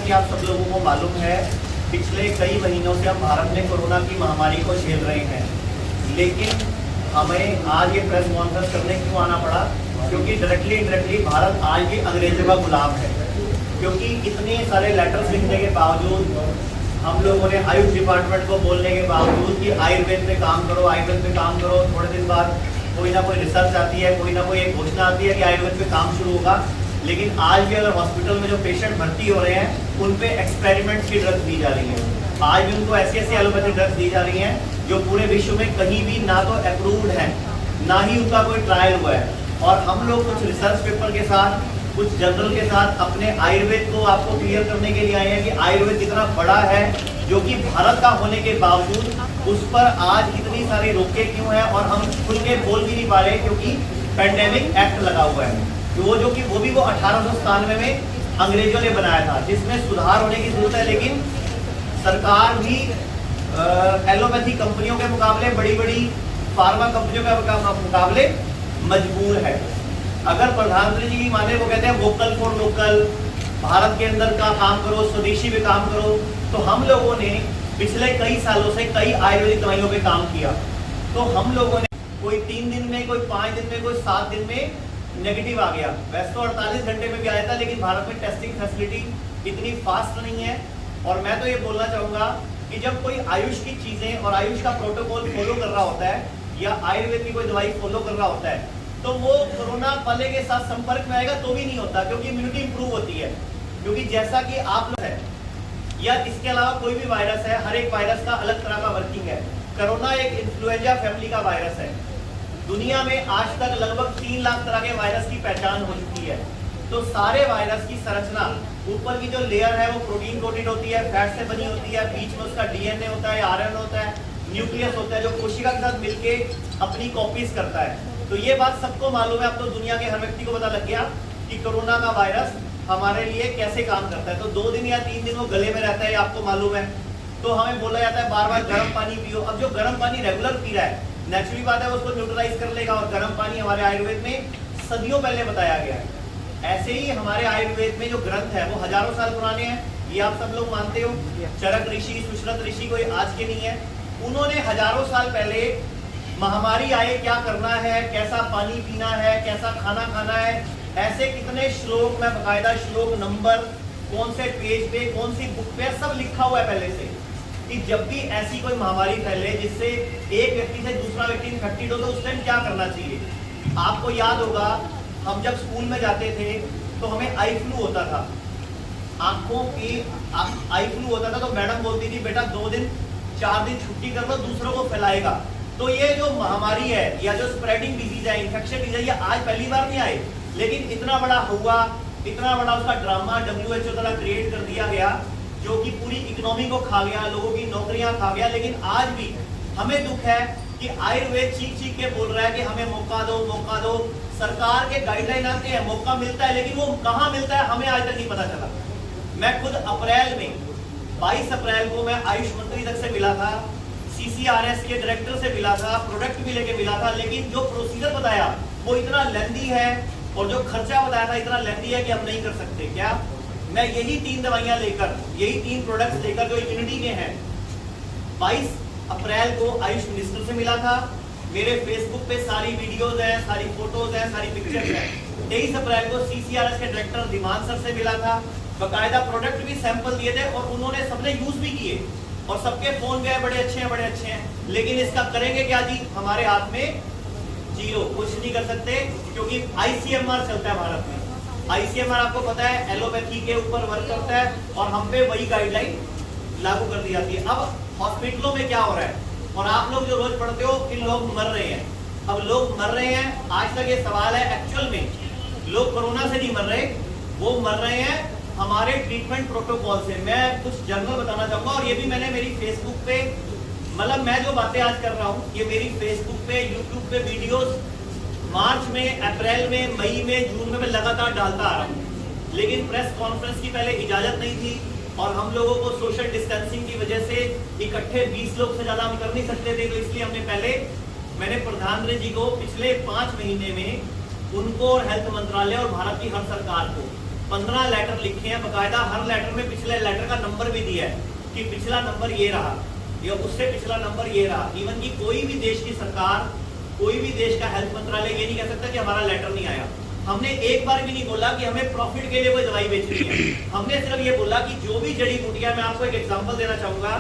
कि आप सब लोगों को मालूम है, पिछले कई महीनों से हम भारत में कोरोना की महामारी को झेल रहे हैं, लेकिन हमें आज ये प्रेस कॉन्फ्रेंस करने क्यों आना पड़ा? क्योंकि डायरेक्टली इनडायरेक्टली भारत आज भी अंग्रेजों का गुलाम है। क्योंकि इतने सारे लेटर्स लिखने के बावजूद, हम लोगों ने आयुष डिपार्टमेंट को बोलने के बावजूद कि आयुर्वेद पे काम करो, आयुर्वेद पे काम करो, थोड़े दिन बाद कोई ना कोई रिसर्च आती है, कोई ना कोई एक घोषणा आती है कि आयुर्वेद पे काम शुरू होगा, लेकिन आज भी अगर हॉस्पिटल में जो पेशेंट भर्ती हो रहे हैं उन पे एक्सपेरिमेंट्स की ड्रग्स दी जा रही है। आज भी उनको ऐसी ऐसी एलोपैथिक ड्रग्स दी जा रही हैं जो पूरे विश्व में कहीं भी ना तो अप्रूव्ड है, ना ही उनका कोई ट्रायल हुआ है। और हम लोग कुछ रिसर्च पेपर के साथ, कुछ जर्नल के साथ अपने आयुर्वेद को आपको क्लियर करने के लिए आए हैं कि आयुर्वेद कितना बड़ा है, जो कि भारत का होने के बावजूद उस पर आज इतनी सारी रोकें क्यों है और हम खुल के बोल भी नहीं पा रहे, क्योंकि पैंडेमिक एक्ट लगा हुआ है। तो वो भी 1897 में अंग्रेजों ने बनाया था, जिसमें सुधार होने की जरूरत है। लेकिन सरकार भी एलोपैथी कंपनियों के मुकाबले, बड़ी बड़ी फार्मा कंपनियों के मुकाबले मजबूर है। अगर प्रधानमंत्री जी की माने, वो कहते हैं वोकल फॉर लोकल, भारत के अंदर का काम करो, स्वदेशी पे काम करो, तो हम लोगों ने पिछले कई सालों से कई आयुर्वेदिक दवाइयों पे काम किया। तो हम लोगों ने कोई 3 दिन में, कोई 5 दिन में, कोई 7 दिन में नेगेटिव आ गया। वैसे तो 48 घंटे में भी आया था, लेकिन भारत में टेस्टिंग फैसिलिटी इतनी फास्ट नहीं है। और मैं तो ये बोलना चाहूंगा कि जब कोई आयुष की चीजें और आयुष का प्रोटोकॉल फॉलो कर रहा होता है, या आयुर्वेद की कोई दवाई फॉलो कर रहा होता है, तो वो कोरोना वाले के साथ संपर्क में आएगा तो भी नहीं होता, क्योंकि इम्यूनिटी इंप्रूव होती है। क्योंकि जैसा कि आप लोग है, या इसके अलावा कोई भी वायरस है, हर एक वायरस का अलग तरह का वर्किंग है। कोरोना एक इन्फ्लुएंजा फैमिली का वायरस है। दुनिया में आज तक लगभग 3 लाख तरह के वायरस की पहचान हो चुकी है। तो सारे वायरस की संरचना, ऊपर की जो लेयर है वो प्रोटीन कोटेड होती है, फैट से बनी होती है, बीच में उसका डीएनए होता है, आरएनए होता है, न्यूक्लियस होता है, जो कोशिका के साथ मिलके अपनी कॉपीज करता है। तो ये बात सबको मालूम है, अब तो दुनिया के हर व्यक्ति को पता लग गया कि कोरोना का वायरस हमारे लिए कैसे काम करता है। तो 2 दिन या 3 दिन वो गले में रहता है, आपको मालूम है। तो हमें बोला जाता है बार बार गर्म पानी पियो। अब जो गर्म पानी रेगुलर पी रहा है, नेचुरली बात है, उसको न्यूट्रलाइज कर लेगा। और गर्म पानी हमारे आयुर्वेद में सदियों पहले बताया गया है। ऐसे ही हमारे आयुर्वेद में जो ग्रंथ है वो हजारों साल पुराने हैं, ये आप सब लोग मानते हो। चरक ऋषि, सुश्रुत ऋषि कोई आज के नहीं है। उन्होंने हजारों साल पहले महामारी आए क्या करना है, कैसा पानी पीना है, कैसा खाना खाना है, ऐसे कितने श्लोक में बकायदा श्लोक नंबर, कौन से पेज पे, कौन सी बुक पे, सब लिखा हुआ है पहले से, कि जब भी ऐसी कोई महामारी फैले जिससे एक व्यक्ति से दूसरा व्यक्ति इन्फेक्टेड हो, तो उस टाइम क्या करना चाहिए। आपको याद होगा, हम जब स्कूल में जाते थे तो हमें आई फ्लू होता था, आंखों की आई फ्लू होता था, तो मैडम बोलती थी बेटा 2 दिन 4 दिन छुट्टी कर लो, दूसरों को फैलाएगा। तो ये जो महामारी है, या जो स्प्रेडिंग डिजीज है, इन्फेक्शन डिजीज है, ये आज पहली बार नहीं आए, लेकिन इतना बड़ा हुआ, इतना बड़ा उसका ड्रामा WHO द्वारा क्रिएट कर दिया गया, जो कि पूरी इकोनॉमी को खा गया, लोगों की नौकरियां खा गया। लेकिन आज भी हमें दुख है कि आयुर्वेद चीख चीख के बोल रहा है कि हमें मौका दो, मौका दो। सरकार के गाइडलाइन आते हैं, मौका मिलता है, लेकिन वो कहाँ मिलता है हमें आज तक नहीं पता चला। मैं खुद अप्रैल में 22 अप्रैल को मैं आयुष मंत्री तक से मिला था, CCRS के डायरेक्टर से मिला था, प्रोडक्ट भी लेके मिला था, लेकिन जो प्रोसीजर बताया वो इतना लेंदी है, और जो खर्चा बताया था इतना लेंदी है कि हम नहीं कर सकते। क्या मैं यही 3 दवाइयां लेकर, यही 3 प्रोडक्ट्स लेकर जो इम्यूनिटी के हैं, 22 अप्रैल को आयुष मिनिस्टर से मिला था। मेरे फेसबुक पे सारी वीडियोज हैं, सारी फोटोज हैं, सारी पिक्चर्स हैं। 23 अप्रैल को CCRS के डायरेक्टर दिमान सर से मिला था, बकायदा प्रोडक्ट भी सैंपल दिए थे, और उन्होंने सबने यूज भी किए, और सबके फोन गए बड़े अच्छे हैं, बड़े अच्छे हैं। लेकिन इसका करेंगे क्या जी? हमारे हाथ में जीरो, कुछ नहीं कर सकते, क्योंकि ICMR चलता है भारत में। ICMR आपको पता है एलोपैथी के ऊपर वर्क करता है, और हम पे वही गाइडलाइन लागू कर दी जाती है। अब हॉस्पिटलों में क्या हो रहा है, और आप लोग जो रोज पढ़ते हो कि लोग मर रहे हैं। अब लोग मर रहे हैं, आज तक ये सवाल है, एक्चुअल में लोग कोरोना से नहीं मर रहे, वो मर रहे हैं हमारे ट्रीटमेंट प्रोटोकॉल से। मैं कुछ जर्नल बताना चाहूंगा, और ये भी मैंने मेरी फेसबुक पे, मतलब मैं जो बातें आज कर रहा हूँ, ये मेरी फेसबुक पे, यूट्यूब पे वीडियोस मार्च में, अप्रैल में, मई में, जून में मैं लगातार डालता आ रहा हूँ। लेकिन प्रेस कॉन्फ्रेंस की पहले इजाजत नहीं थी, और हम लोगों को सोशल डिस्टेंसिंग की वजह से इकट्ठे 20 लोग से ज्यादा हम कर नहीं सकते थे। तो इसलिए मैंने प्रधानमंत्री जी को पिछले 5 महीने में, उनको और हेल्थ मंत्रालय और भारत की हर सरकार को 15 लेटर लिखे हैं बकायदा, हर लेटर में पिछले लेटर का नंबर भी दिया है कि पिछला नंबर ये रहा या उससे पिछला नंबर ये रहा। इवन की कोई भी देश की सरकार, कोई भी देश का हेल्थ मंत्रालय ये नहीं कह सकता कि हमारा लेटर नहीं आया। हमने एक बार भी नहीं बोला कि हमें प्रॉफिट के लिए कोई दवाई बेचनी है। हमने सिर्फ ये बोला कि जो भी जड़ी बूटियां, मैं आपको एक एग्जांपल देना चाहूंगा,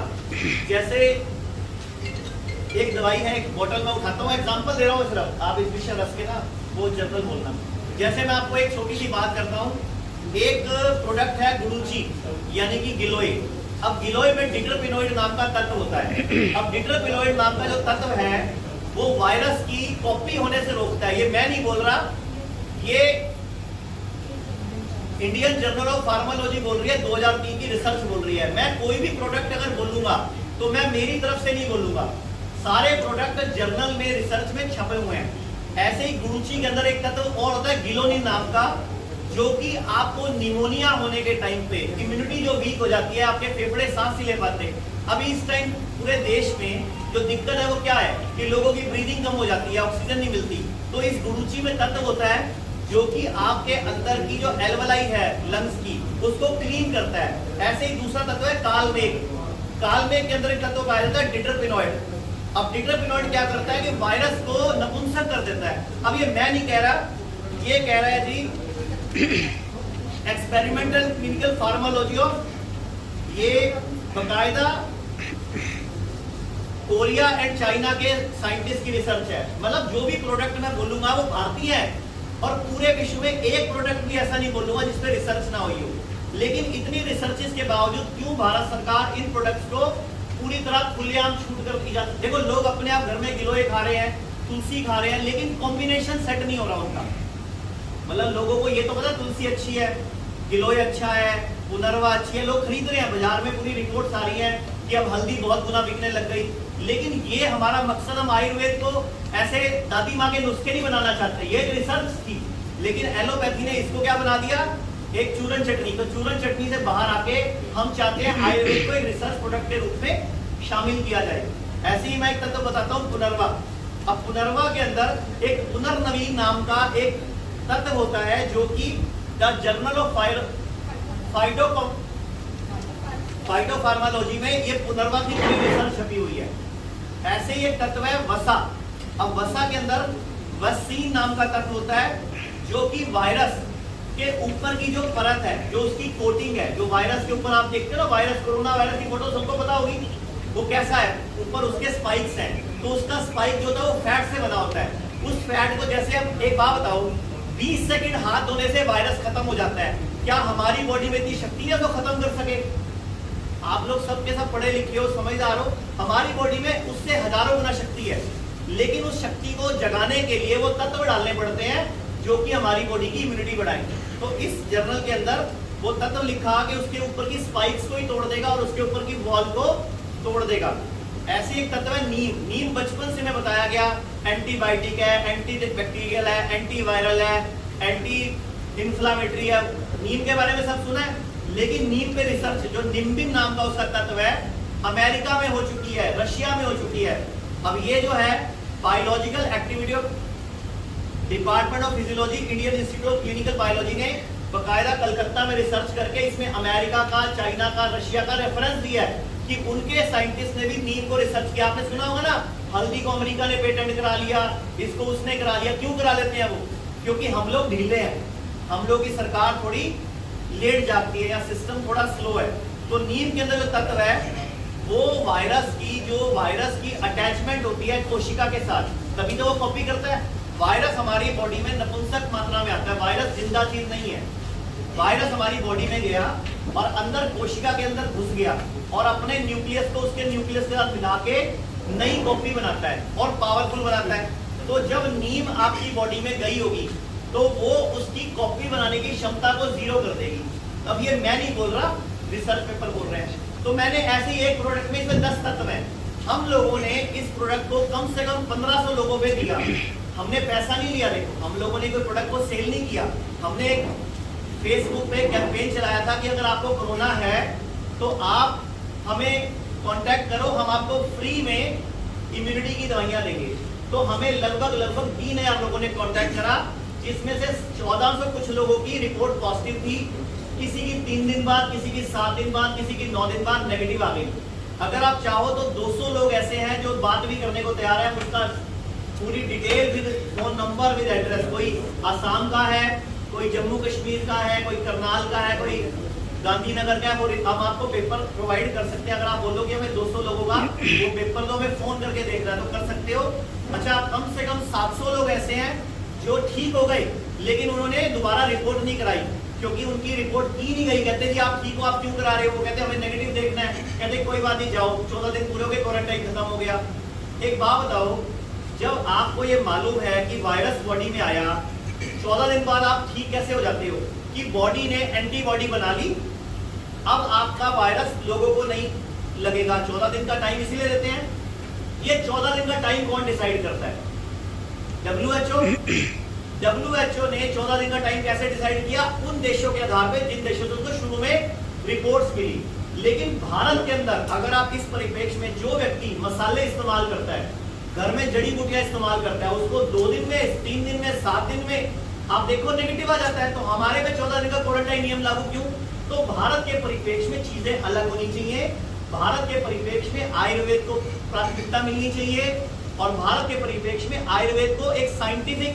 जैसे एक दवाई है, एक बोतल में उठाता हूँ, एग्जांपल दे रहा हूँ सिर्फ, आप इस विषय रस के ना वो जनरल बोलना। जैसे मैं आपको एक छोटी सी बात करता हूँ, एक प्रोडक्ट है गुडुची यानी कि गिलोय। अब गिलोय में डिट्रोपिनोइड नाम का तत्व होता है। अब डिट्रोपिनोइड नाम का जो तत्व है वो वायरस की कॉपी होने से रोकता है। ये मैं नहीं बोल रहा, ये इंडियन जर्नल ऑफ फार्माकोलॉजी बोल रही है, 2003 की रिसर्च बोल रही है। मैं कोई भी प्रोडक्ट अगर बोलूंगा तो मैं मेरी तरफ से नहीं बोलूंगा, सारे प्रोडक्ट जर्नल में रिसर्च में छपे हुए हैं। ऐसे ही गुडुची के अंदर एक तत्व और होता है गिलोनिन नाम का, जो कि आपको निमोनिया होने के टाइम पे इम्यूनिटी जो वीक हो जाती है, आपके फेफड़े सांस नहीं ले पाते। अभी इस टाइम पूरे देश में जो दिक्कत है वो क्या है कि लोगों की ब्रीदिंग कम हो जाती है, ऑक्सीजन नहीं मिलती। तो इस गुडुची में तत्व होता है जो कि आपके अंदर की जो एल्वलाई है लंग्स की, उसको क्लीन करता है। ऐसे ही दूसरा तत्व है कालमेघ। कालमेघ के अंदर एक तत्व पाया जाता है डिट्रोपिनोइड। अब डिट्रोपिनोइड क्या करता है कि वायरस को नपुंसक कर देता है। अब ये मैं नहीं कह रहा, ये कह रहा है जी एक्सपेरिमेंटल क्लिनिकल फार्माकोलॉजी ऑफ, ये बकायदा कोरिया एंड चाइना के साइंटिस्ट की रिसर्च है। मतलब जो भी प्रोडक्ट मैं बोलूंगा वो भारतीय है, और पूरे विश्व में एक प्रोडक्ट भी ऐसा नहीं बोलूंगा जिसपे रिसर्च ना हुई हो। लेकिन इतनी रिसर्चेस के बावजूद क्यों भारत सरकार इन प्रोडक्ट्स को पूरी तरह खुलेआम छूट कर दी जाती? देखो, लोग अपने आप घर में गिलोय खा रहे हैं, तुलसी खा रहे हैं, लेकिन कॉम्बिनेशन सेट नहीं हो रहा उनका। मतलब लोगों को ये तो पता तुलसी अच्छी है, गिलोय अच्छा है, पुनर्वा अच्छी है, लोग खरीद रहे हैं, बाजार में पूरी रिपोर्ट्स आ रही है कि अब हल्दी बहुत गुना बिकने लग गई। लेकिन ये हमारा मकसद, हम आयुर्वेद को ऐसे दादी माँ के नुस्खे नहीं बनाना चाहते, ये रिसर्च थी। लेकिन एलोपैथी ने इसको क्या बना दिया, एक चूरन चटनी। तो चूरन चटनी से बाहर आके हम चाहते हैं आयुर्वेद को एक रिसर्च प्रोडक्ट के रूप में शामिल किया जाए। ऐसे ही मैं एक तत्व बताता हूँ, पुनर्वा। अब पुनर्वा के अंदर एक पुनर्नवीन नाम का एक तत्व होता है जो कि द जर्नल ऑफ फाइटोफार्माकोलॉजी में ये पुनर्वा की पूरी रिसर्च छपी हुई है। ऐसे ही एक तत्व है वसा। अब वसा के अंदर वसीन नाम का तत्व होता है जो कि वायरस के ऊपर की जो परत है, जो उसकी कोटिंग है, जो वायरस के ऊपर आप देखते हो ना, वायरस, कोरोना वायरस की फोटो सबको पता होगी, वो कैसा है, ऊपर उसके स्पाइक्स हैं। तो उसका स्पाइक जो होता है वो फैट से बना होता है। उस फैट को, जैसे हम एक बात बताओ, 20 सेकंड हाथ धोने से वायरस खत्म हो जाता है। क्या हमारी बॉडी में इतनी शक्ति है तो खत्म कर सके? आप लोग सबके सब पढ़े लिखे हो, समझदार हो, हमारी बॉडी में उससे हजारों गुना शक्ति है। लेकिन उस शक्ति को जगाने के लिए वो तत्व डालने पड़ते हैं जो कि हमारी बॉडी की इम्यूनिटी बढ़ाएंगे। तो इस जर्नल के अंदर वो तत्व लिखा कि उसके ऊपर की स्पाइक्स को ही तोड़ देगा और उसके ऊपर की वॉल को तोड़ देगा। ऐसी एक तत्व है नीम। नीम बचपन से में बताया गया एंटीबायोटिक है, एंटी बैक्टीरियल है, एंटी वायरल है, एंटी इंफ्लामेटरी है। नीम के बारे में सब सुना है, लेकिन नीम पे रिसर्च, जो निम्बिन नाम का उसका तत्व है, अमेरिका में हो चुकी है, रशिया में हो चुकी है। अब ये जो है biological activity of department of physiology, Indian institute of clinical biology ने बकायदा कलकत्ता में रिसर्च करके इसमें अमेरिका का, चाइना का, रशिया का रेफरेंस दिया है कि उनके साइंटिस्ट ने भी नीम को रिसर्च किया। आपने सुना होगा ना, हल्दी को अमेरिका ने पेटेंट करा लिया, इसको उसने करा लिया। क्यों करा लेते हैं वो? क्योंकि हम लोग ढीले हैं, हम लोग की सरकार थोड़ी लेट जाती है या सिस्टम थोड़ा स्लो है। तो नीम के अंदर जो तत्व है वो वायरस की अटैचमेंट होती है कोशिका के साथ, तभी तो वो कॉपी करता है। वायरस हमारी बॉडी में नपुंसक मात्रा में आता है, वायरस जिंदा चीज नहीं है। वायरस हमारी बॉडी में गया और अंदर कोशिका के अंदर घुस गया और अपने न्यूक्लियस को उसके न्यूक्लियस के साथ मिला के नई कॉपी बनाता है और पावरफुल बनाता है। तो जब नीम आपकी बॉडी में गई होगी तो वो उसकी कॉपी बनाने की क्षमता को जीरो कर देगी। अब ये मैं नहीं बोल रहा, रिसर्च पेपर बोल रहे हैं। तो मैंने ऐसे ही एक प्रोडक्ट में, इसमें 10 तत्व हैं, हम लोगों ने इस प्रोडक्ट को कम से कम 1500 लोगों पे दिया। हमने पैसा नहीं लिया, देखो हम लोगों ने कोई प्रोडक्ट को सेल नहीं किया। हमने एक फेसबुक पे कैंपेन चलाया था कि अगर आपको कोरोना है तो आप हमें कांटेक्ट करो, हम आपको फ्री में इम्यूनिटी की दवाइयां देंगे। तो हमें लगभग 3000 लोगों ने कांटेक्ट करा, जिसमें से 1400 कुछ लोगों की रिपोर्ट पॉजिटिव थी, किसी की 3 दिन बाद, किसी की 7 दिन बाद, किसी की 9 दिन बाद नेगेटिव आ गई। अगर आप चाहो तो 200 लोग ऐसे हैं जो बात भी करने को तैयार है, उसका पूरी detail with phone number with address, कोई आसाम का है, कोई जम्मू कश्मीर का है, कोई करनाल का है, कोई गांधीनगर का है, वो हम आपको पेपर प्रोवाइड कर सकते हैं। अगर आप बोलोगे हमें 200 लोगों का वो पेपर दो, हमें फोन करके देख रहा है तो कर सकते हो। अच्छा, कम से कम 700 लोग ऐसे हैं जो ठीक हो गए लेकिन उन्होंने दोबारा रिपोर्ट नहीं कराई क्योंकि उनकी रिपोर्ट की नहीं गई। कहते जी आप ठीक हो, आप क्यों करा रहे हो? वो कहते हमें नेगेटिव देखना है। कहते कोई बात नहीं, जाओ, 14 दिन पूरे हो गए, क्वारंटाइन खत्म हो गया। एक बात बताओ, जब आपको ये मालूम है कि वायरस बॉडी में आया, 14 दिन बाद आप ठीक कैसे हो जाते हो? कि बॉडी ने एंटीबॉडी बना ली, अब आपका वायरस लोगों को नहीं लगेगा। 14 दिन का टाइम इसीलिए देते हैं। ये 14 दिन का टाइम कौन डिसाइड करता है? WHO ने 14 दिन का टाइम कैसे डिसाइड किया? उन देशों के आधार पे जिन देशों से उनको शुरू में रिपोर्ट्स मिली। लेकिन भारत के अंदर अगर आप इस परिप्रेक्ष्य में, जो व्यक्ति मसाले इस्तेमाल करता है, घर में जड़ी बूटियां इस्तेमाल करता है, उसको 2 दिन में, 3 दिन में, 7 दिन में आप देखो नेगेटिव आ जाता है, तो हमारे में 14 दिन का क्वारंटाइन नियम लागू क्यों? तो भारत के परिप्रेक्ष्य में चीजें अलग होनी चाहिए। भारत के परिप्रेक्ष्य में आयुर्वेद को प्राथमिकता मिलनी चाहिए और भारत के परिप्रेक्ष्य में आयुर्वेद को एक साइंटिफिक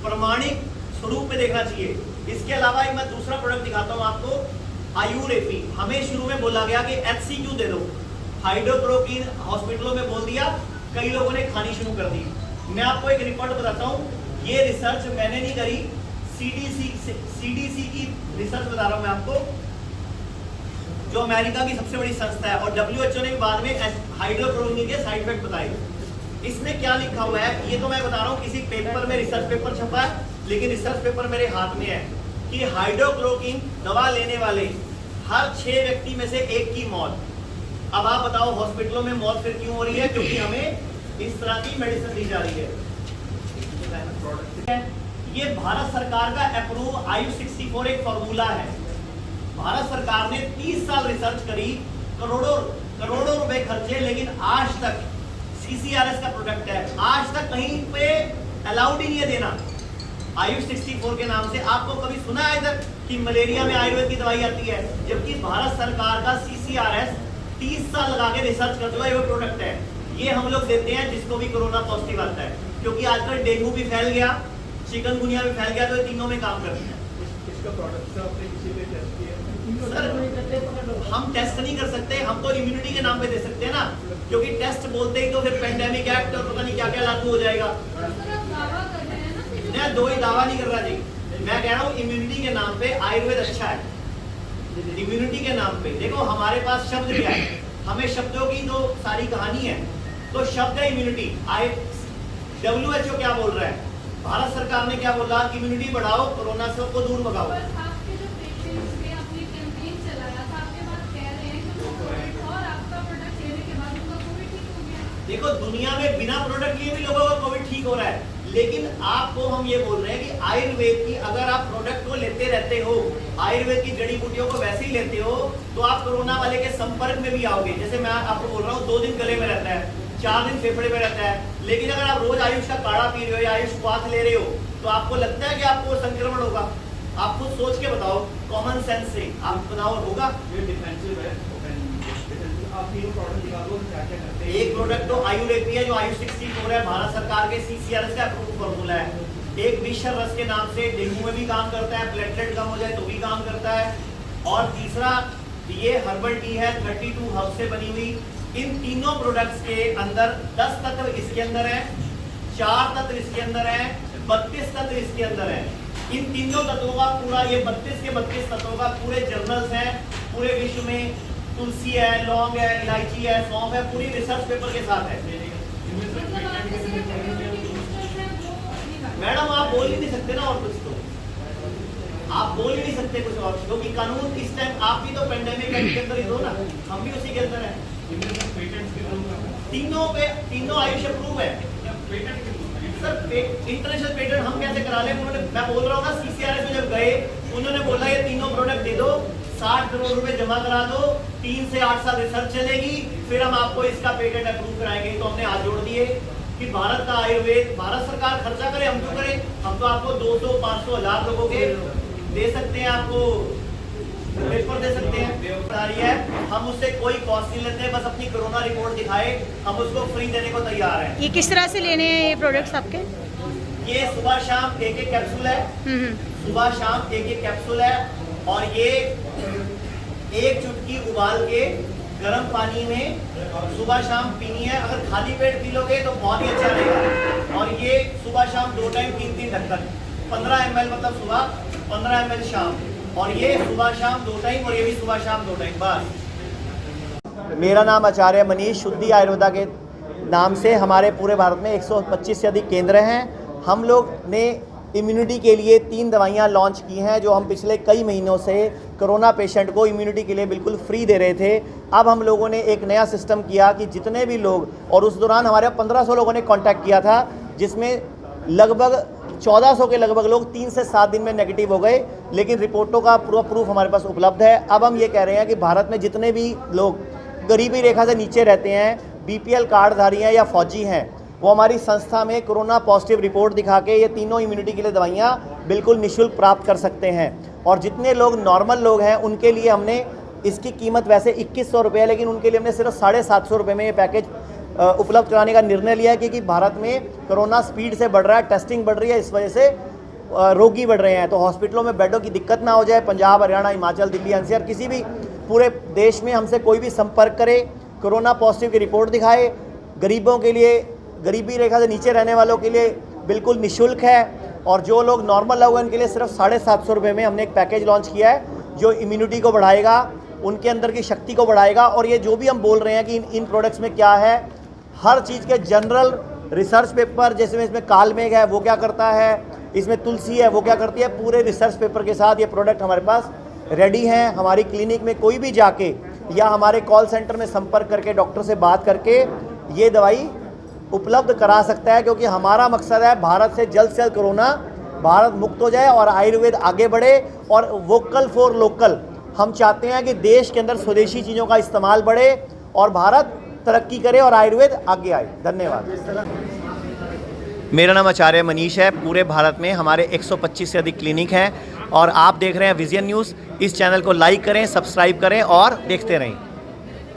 प्रमाणिक स्वरूप में देखना चाहिए। इसके अलावा एक मैं दूसरा प्रोडक्ट दिखाता हूं आपको, आयुरेपी। हमें शुरू में बोला गया कि HCQ दे दो, हाइड्रोक्लोरोक्विन हॉस्पिटलों में बोल दिया, कई लोगों ने खानी शुरू कर दी। मैं आपको एक रिपोर्ट बताता हूं, ये रिसर्च मैंने नहीं करी, CDC की रिसर्च बता रहा हूं मैं आपको, जो अमेरिका की सबसे बड़ी संस्था है, और WHO ने भी बाद में हाइड्रोक्लोरोक्विन के साइड इफेक्ट बताए। इसमें क्या लिखा हुआ है ये तो मैं बता रहा हूँ, किसी पेपर में रिसर्च पेपर छपा है, लेकिन रिसर्च पेपर मेरे हाथ में है कि हाइड्रोक्लोरोक्विन दवा लेने वाले हर 6 व्यक्ति में से 1 की मौत। अब आप बताओ हॉस्पिटलों में मौत फिर क्यों हो रही है? क्योंकि हमें इस तरह की मेडिसिन दी जा रही है। ये भारत सरकार का अप्रूव आयु 64 एक फॉर्मूला है। भारत सरकार ने 30 साल रिसर्च करी, करोड़ों रुपए खर्चे, लेकिन आज तक CCRS का प्रोडक्ट है, आज तक कहीं पे अलाउड ही नहीं है देना। आयु 64 के नाम से आपको कभी सुना है इधर कि मलेरिया में आयुर्वेद की दवाई आती है? जबकि भारत सरकार का CCRS 30 साल लगा के रिसर्च करते हुए वो प्रोडक्ट है। ये हम लोग देते हैं जिसको भी कोरोना पॉजिटिव आता है, क्योंकि आजकल डेंगू भी फैल गया, चिकनगुनिया भी फैल गया, तो ये तीनों में काम करते हैं। इसका प्रोडक्ट आपने किसी पे टेस्ट किया? सर हम टेस्ट नहीं कर सकते, हम तो इम्यूनिटी के नाम पे दे सकते हैं ना, क्योंकि टेस्ट बोलते ही तो फिर पेंडेमिक एक्ट और पता नहीं क्या क्या लागू हो जाएगा। मैं दो ही दावा नहीं कर रहा जी, मैं कह रहा हूँ इम्यूनिटी के नाम पे आयुर्वेद अच्छा है। इम्यूनिटी के नाम पे देखो हमारे पास शब्द क्या है, हमें शब्दों की तो सारी कहानी है। तो शब्द है इम्यूनिटी। WHO क्या बोल रहा है, भारत सरकार ने क्या बोला, इम्यूनिटी बढ़ाओ, कोरोना से को दूर भगाओ। देखो दुनिया में बिना प्रोडक्ट लिए भी लोगों का कोविड ठीक हो रहा है, लेकिन आपको हम ये बोल रहे हैं कि आयुर्वेद की अगर आप प्रोडक्ट को लेते रहते हो, आयुर्वेद की जड़ी बूटियों को वैसे ही लेते हो, तो आप कोरोना वाले के संपर्क में भी आओगे। जैसे मैं आपको बोल रहा हूँ 2 दिन गले में रहता है, 4 दिन फेफड़े में रहता है, लेकिन अगर आप रोज आयुष का काढ़ा पी रहे हो या आयुष क्वाथ ले रहे हो, तो आपको लगता है कि आपको संक्रमण होगा? आप खुद सोच के बताओ, कॉमन सेंस से आप बताओ होगा? ये डिफेंसिव है, आप तीनों प्रोडक्ट दिखा दो क्या क्या करते हैं। एक प्रोडक्ट तो आयुरेपी है जो आयु 64 है, भारत सरकार के CCRS का अप्रूव फॉर्मूला है। एक विषर रस के नाम से डेंगू में भी काम करता है, प्लेटलेट कम हो जाए तो भी काम करता है। और तीसरा ये हर्बल टी है 32 हर्ब से बनी हुई। इन तीनों प्रोडक्ट्स के अंदर 10 तत्व इसके अंदर है, 4 तत्व इसके अंदर है, 32 तत्व इसके अंदर है। इन तीनों तत्वों का पूरा, ये 32 के 32 तत्वों का पूरे जर्नल्स हैं पूरे विश्व में। तुलसी है, लौंग है, इलायची है, सौंफ है, पूरी रिसर्च पेपर के साथ है। मैडम आप बोल ही नहीं सकते ना, और कुछ तो आप बोल ही नहीं सकते कुछ और, क्योंकि कानून इस टाइम आप भी तो पेंडेमिक एक्ट के अंदर ही हो ना, हम भी उसी के अंदर है। तीनों आयुष अप्रूव है सर। इंटरनेशनल पेटेंट हम कैसे करा ले? उन्होंने, मैं बोल रहा हूँ ना, CCRS में जब गए उन्होंने बोला ये तीनों प्रोडक्ट दे दो, 60 करोड़ रुपए जमा करा दो, 3 से 8 साल रिसर्च चलेगी, फिर हम आपको इसका पेटेंट अप्रूव कराएंगे। तो हमने हाथ जोड़ दिए, कि भारत का आयुर्वेद, भारत सरकार खर्चा करे, हम क्यों करें? हम तो आपको 200, 500, 1000 लोगों के दे सकते हैं, आपको पेपर दे सकते हैं। है हम उससे कोई कॉस्ट नहीं लेते, बस अपनी कोरोना रिपोर्ट दिखाए, हम उसको फ्री देने को तैयार हैं। ये किस तरह से लेने हैं ये प्रोडक्ट्स आपके? ये सुबह शाम एक एक कैप्सूल है, सुबह शाम एक एक कैप्सूल है, और ये एक चुटकी उबाल के गर्म पानी में सुबह शाम पीनी है। अगर खाली पेट पी लोगे तो बहुत ही अच्छा रहेगा। और ये सुबह शाम 2 टाइम 3-3 ढक्कन, 15 ml मतलब सुबह, 15 ml शाम, और ये सुबह शाम 2 टाइम, और ये भी सुबह शाम 2 टाइम बस। मेरा नाम आचार्य मनीष शुद्धि आयुर्वेदा के नाम से हमारे पूरे भारत में 125 से अधिक केंद्र हैं। हम लोग ने इम्यूनिटी के लिए 3 दवाइयाँ लॉन्च की हैं, जो हम पिछले कई महीनों से कोरोना पेशेंट को इम्यूनिटी के लिए बिल्कुल फ्री दे रहे थे। अब हम लोगों ने एक नया सिस्टम किया कि जितने भी लोग, और उस दौरान हमारे 1500 लोगों ने कांटेक्ट किया था, जिसमें लगभग 1400 के लगभग लोग 3 से 7 दिन में नेगेटिव हो गए, लेकिन रिपोर्टों का पूरा प्रूफ हमारे पास उपलब्ध है। अब हम ये कह रहे हैं कि भारत में जितने भी लोग गरीबी रेखा से नीचे रहते हैं, BPL कार्डधारी हैं या फौजी हैं, वो हमारी संस्था में कोरोना पॉजिटिव रिपोर्ट दिखा के ये तीनों इम्यूनिटी के लिए दवाइयाँ बिल्कुल निःशुल्क प्राप्त कर सकते हैं। और जितने लोग नॉर्मल लोग हैं उनके लिए हमने, इसकी कीमत वैसे 2100 रुपये है, लेकिन उनके लिए हमने सिर्फ 750 रुपये में ये पैकेज उपलब्ध कराने का निर्णय लिया है, क्योंकि भारत में कोरोना स्पीड से बढ़ रहा है, टेस्टिंग बढ़ रही है, इस वजह से रोगी बढ़ रहे हैं। तो हॉस्पिटलों में बेडों की दिक्कत ना हो जाए। पंजाब, हरियाणा, हिमाचल, दिल्ली, NCR, किसी भी पूरे देश में हमसे कोई भी संपर्क करे, कोरोना पॉजिटिव की रिपोर्ट दिखाए, गरीबों के लिए, गरीबी रेखा से नीचे रहने वालों के लिए बिल्कुल निःशुल्क है। और जो लोग नॉर्मल लोग हैं उनके लिए सिर्फ 750 रुपये में हमने एक पैकेज लॉन्च किया है, जो इम्यूनिटी को बढ़ाएगा, उनके अंदर की शक्ति को बढ़ाएगा। और ये जो भी हम बोल रहे हैं कि इन प्रोडक्ट्स में क्या है, हर चीज़ के जनरल रिसर्च पेपर, जैसे इसमें कालमेघ है वो क्या करता है, इसमें तुलसी है वो क्या करती है, पूरे रिसर्च पेपर के साथ ये प्रोडक्ट हमारे पास रेडी हैं। हमारी क्लिनिक में कोई भी जाके या हमारे कॉल सेंटर में संपर्क करके डॉक्टर से बात करके ये दवाई उपलब्ध करा सकता है, क्योंकि हमारा मकसद है भारत से जल्द कोरोना भारत मुक्त हो जाए और आयुर्वेद आगे बढ़े। और वोकल फॉर लोकल, हम चाहते हैं कि देश के अंदर स्वदेशी चीज़ों का इस्तेमाल बढ़े और भारत तरक्की करे और आयुर्वेद आगे आए। धन्यवाद। मेरा नाम आचार्य मनीष है। पूरे भारत में हमारे 125 से अधिक क्लिनिक हैं, और आप देख रहे हैं विजन न्यूज़। इस चैनल को लाइक करें, सब्सक्राइब करें और देखते रहें।